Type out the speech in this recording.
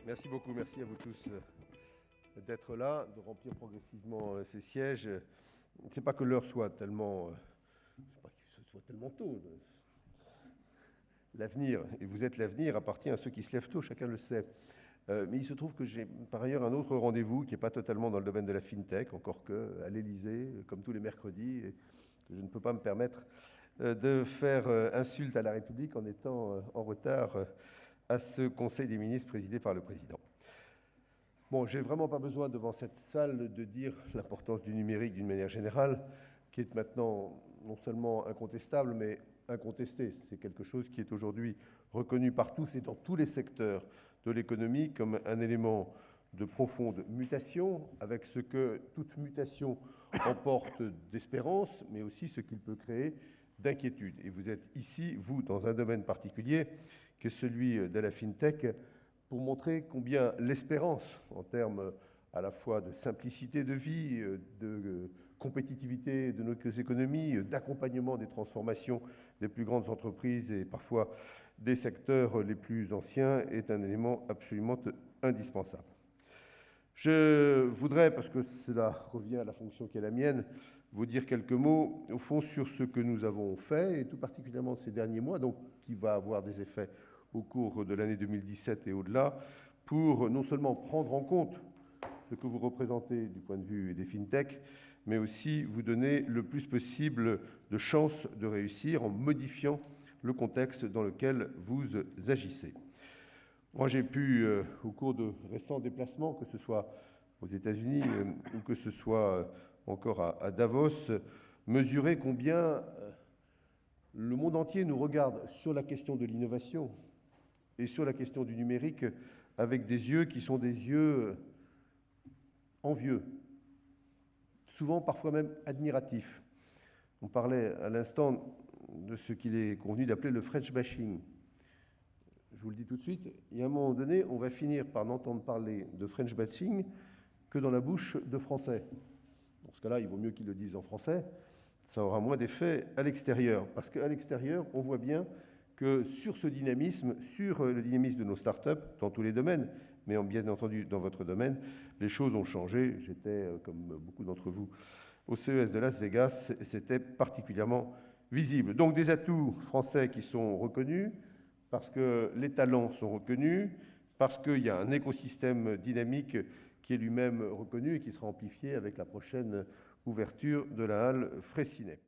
Merci beaucoup, merci à vous tous d'être là, de remplir progressivement ces sièges. C'est pas que l'heure soit tellement, c'est pas que ce soit tellement tôt. L'avenir, et vous êtes l'avenir, appartient à ceux qui se lèvent tôt, chacun le sait. Mais il se trouve que j'ai par ailleurs un autre rendez-vous qui n'est pas totalement dans le domaine de la FinTech, encore que à l'Élysée, comme tous les mercredis, et que je ne peux pas me permettre de faire insulte à la République en étant en retard à ce Conseil des ministres présidé par le Président. Bon, j'ai vraiment pas besoin devant cette salle de dire l'importance du numérique d'une manière générale, qui est maintenant non seulement incontestable, mais incontestée. C'est quelque chose qui est aujourd'hui reconnu par tous et dans tous les secteurs de l'économie comme un élément de profonde mutation, avec ce que toute mutation emporte d'espérance, mais aussi ce qu'il peut créer d'inquiétude. Et vous êtes ici, vous, dans un domaine particulier, que celui de la FinTech, pour montrer combien l'espérance, en termes à la fois de simplicité de vie, de compétitivité de nos économies, d'accompagnement des transformations des plus grandes entreprises et parfois des secteurs les plus anciens, est un élément absolument indispensable. Je voudrais, parce que cela revient à la fonction qui est la mienne, vous dire quelques mots, au fond, sur ce que nous avons fait, et tout particulièrement ces derniers mois, donc qui va avoir des effets au cours de l'année 2017 et au-delà, pour non seulement prendre en compte ce que vous représentez du point de vue des FinTech, mais aussi vous donner le plus possible de chances de réussir en modifiant le contexte dans lequel vous agissez. Moi, j'ai pu, au cours de récents déplacements, que ce soit aux États-Unis ou que ce soit encore à Davos, mesurer combien le monde entier nous regarde sur la question de l'innovation et sur la question du numérique avec des yeux qui sont des yeux envieux, souvent parfois même admiratifs. On parlait à l'instant de ce qu'il est convenu d'appeler le French bashing. Je vous le dis tout de suite, il y a un moment donné, on va finir par n'entendre parler de French bashing que dans la bouche de Français. Dans ce cas-là, il vaut mieux qu'ils le disent en français, ça aura moins d'effet à l'extérieur. Parce qu'à l'extérieur, on voit bien que sur ce dynamisme, sur le dynamisme de nos startups, dans tous les domaines, mais bien entendu dans votre domaine, les choses ont changé. J'étais, comme beaucoup d'entre vous, au CES de Las Vegas, et c'était particulièrement visible. Donc des atouts français qui sont reconnus, parce que les talents sont reconnus, parce qu'il y a un écosystème dynamique qui est lui-même reconnu et qui sera amplifié avec la prochaine ouverture de la halle Fraissinet.